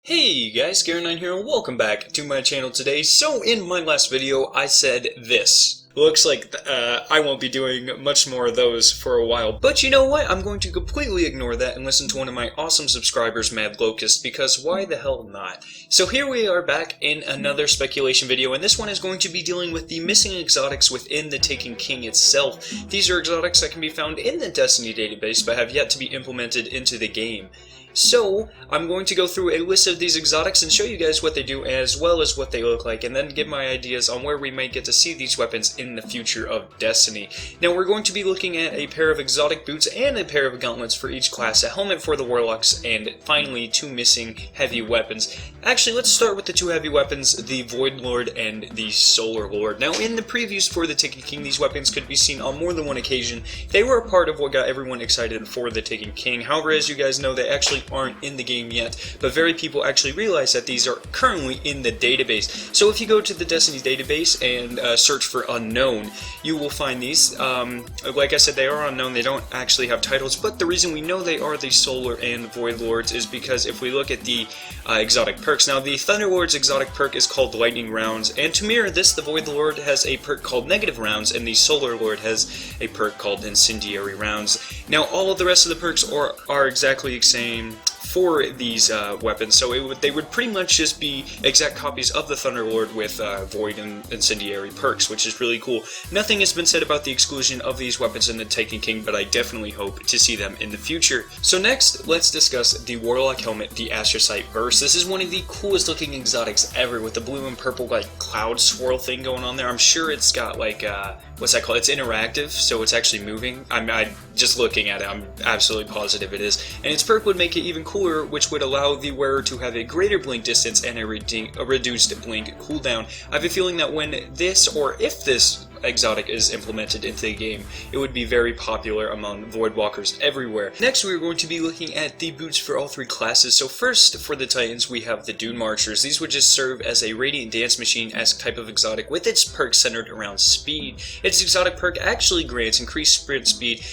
Hey guys, Garen9 here and welcome back to my channel today. So in my last video I said this. Looks like I won't be doing much more of those for a while. But you know what? I'm going to completely ignore that and listen to one of my awesome subscribers, Mad Locust, because why the hell not? So here we are back in another speculation video, and this one is going to be dealing with the missing exotics within the Taken King itself. These are exotics that can be found in the Destiny database but have yet to be implemented into the game. So, I'm going to go through a list of these exotics and show you guys what they do as well as what they look like, and then give my ideas on where we might get to see these weapons in the future of Destiny. Now, we're going to be looking at a pair of exotic boots and a pair of gauntlets for each class, a helmet for the Warlocks, and finally 2 missing heavy weapons. Actually, let's start with the 2 heavy weapons, the Void Lord and the Solar Lord. Now, in the previews for the Taken King, these weapons could be seen on more than one occasion. They were a part of what got everyone excited for the Taken King. However, as you guys know, they actually aren't in the game yet, but very people actually realize that these are currently in the database. So if you go to the Destiny database and search for unknown, you will find these. Like I said, they are unknown, they don't actually have titles, but the reason we know they are the Solar and Void Lords is because if we look at the exotic perks. Now, the Thunder Lord's exotic perk is called Lightning Rounds, and to mirror this, the Void Lord has a perk called Negative Rounds, and the Solar Lord has a perk called Incendiary Rounds. Now, all of the rest of the perks are exactly the same for these weapons, so they would pretty much just be exact copies of the Thunder Lord with Void and Incendiary perks, which is really cool. Nothing has been said about the exclusion of these weapons in the Taken King, but I definitely hope to see them in the future. So next, let's discuss the Warlock helmet, the Astrocyte Burst. This is one of the coolest looking exotics ever, with the blue and purple like cloud swirl thing going on there. I'm sure it's got like what's that called? It's interactive, so it's actually moving. I'm just looking at it, I'm absolutely positive it is. And its perk would make it even cooler, which would allow the wearer to have a greater blink distance and a reduced blink cooldown. I have a feeling that when this, or if this exotic is implemented into the game, it would be very popular among Voidwalkers everywhere. Next, we're going to be looking at the boots for all 3 classes. So first, for the Titans, we have the Dune Marchers. These would just serve as a Radiant Dance Machine-esque type of exotic with its perk centered around speed. Its exotic perk actually grants increased sprint speed,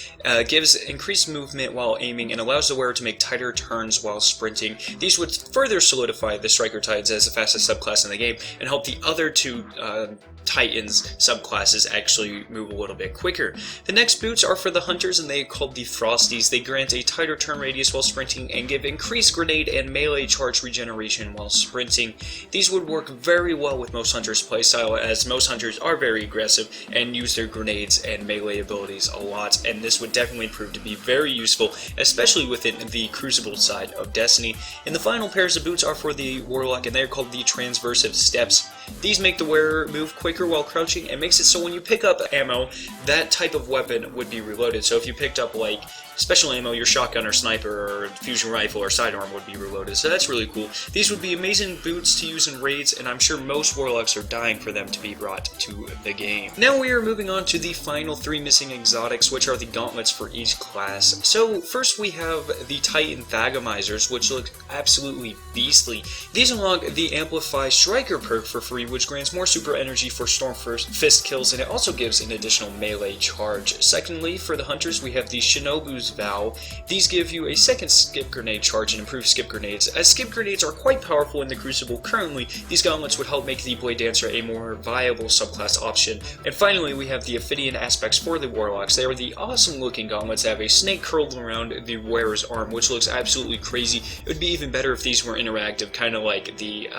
gives increased movement while aiming, and allows the wearer to make tighter turns while sprinting. These would further solidify the Striker Titans as the fastest subclass in the game, and help the other 2 Titans subclasses actually move a little bit quicker. The next boots are for the Hunters, and they are called the Frosties. They grant a tighter turn radius while sprinting and give increased grenade and melee charge regeneration while sprinting. These would work very well with most Hunters' playstyle, as most Hunters are very aggressive and use their grenades and melee abilities a lot, and this would definitely prove to be very useful, especially within the Crucible side of Destiny. And the final pairs of boots are for the Warlock, and they are called the Transversive Steps. These make the wearer move quicker while crouching, and makes it so when you pick up ammo, that type of weapon would be reloaded. So if you picked up like special ammo, your shotgun or sniper or fusion rifle or sidearm would be reloaded, so that's really cool. These would be amazing boots to use in raids, and I'm sure most Warlocks are dying for them to be brought to the game. Now we are moving on to the final 3 missing exotics, which are the gauntlets for each class. So first we have the Titan Thagomizers, which look absolutely beastly. These unlock the Amplify Striker perk for free, which grants more super energy for Storm Fist kills, and it also gives an additional melee charge. Secondly, for the Hunters, we have the Shinobu's Vow. These give you a second skip grenade charge and improved skip grenades. As skip grenades are quite powerful in the Crucible currently, these gauntlets would help make the Blade Dancer a more viable subclass option. And finally, we have the Ophidian aspects for the Warlocks. They are the awesome looking gauntlets that have a snake curled around the wearer's arm, which looks absolutely crazy. It would be even better if these were interactive, kind of like the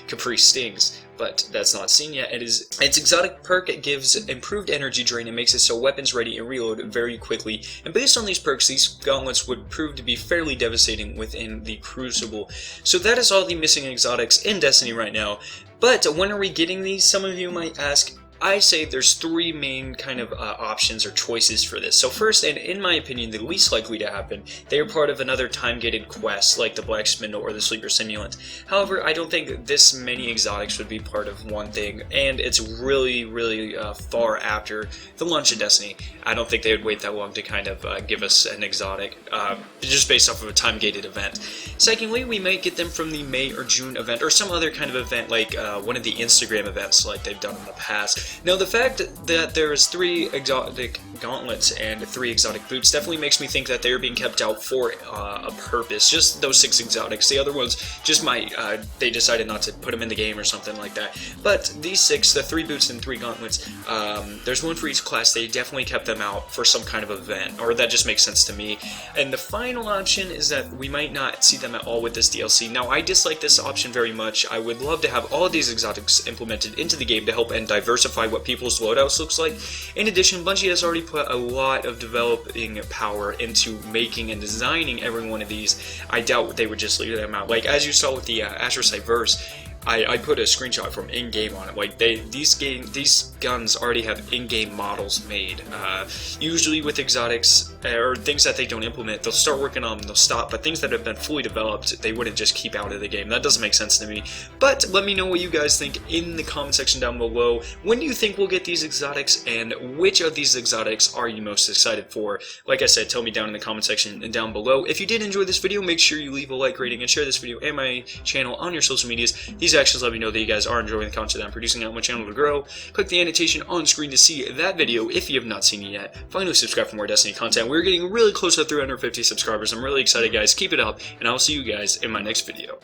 Capri Stings, but that's not seen yet. Its exotic perk gives improved energy drain and makes it so weapons ready and reload very quickly. And based on these perks, these gauntlets would prove to be fairly devastating within the Crucible. So that is all the missing exotics in Destiny right now. But when are we getting these? Some of you might ask. I say there's 3 main kind of options or choices for this. So first, and in my opinion the least likely to happen, they are part of another time-gated quest like the Black Spindle or the Sleeper Simulant. However, I don't think this many exotics would be part of one thing, and it's really far after the launch of Destiny. I don't think they would wait that long to kind of give us an exotic, just based off of a time-gated event. Secondly, we might get them from the May or June event, or some other kind of event like one of the Instagram events like they've done in the past. Now, the fact that there's 3 exotic gauntlets and 3 exotic boots definitely makes me think that they're being kept out for a purpose. Just those 6 exotics. The other ones just might, they decided not to put them in the game or something like that. But these 6, the 3 boots and 3 gauntlets, there's one for each class. They definitely kept them out for some kind of event, or that just makes sense to me. And the final option is that we might not see them at all with this DLC. Now, I dislike this option very much. I would love to have all of these exotics implemented into the game to help and diversify what people's loadouts looks like. In addition, Bungie has already put a lot of developing power into making and designing every one of these. I doubt they would just leave them out. Like, as you saw with the Astrocyte Verse, I put a screenshot from in-game on it. Like, these guns already have in-game models made. Usually with exotics or things that they don't implement, they'll start working on them, they'll stop. But things that have been fully developed, they wouldn't just keep out of the game. That doesn't make sense to me. But let me know what you guys think in the comment section down below. When do you think we'll get these exotics, and which of these exotics are you most excited for? Like I said, tell me down in the comment section and down below. If you did enjoy this video, make sure you leave a like, rating, and share this video and my channel on your social medias. These actions let me know that you guys are enjoying the content I'm producing on my channel to grow. Click the annotation on screen to see that video if you have not seen it yet. Finally, subscribe for more Destiny content. We're getting really close to 350 subscribers. I'm really excited, guys. Keep it up, and I'll see you guys in my next video.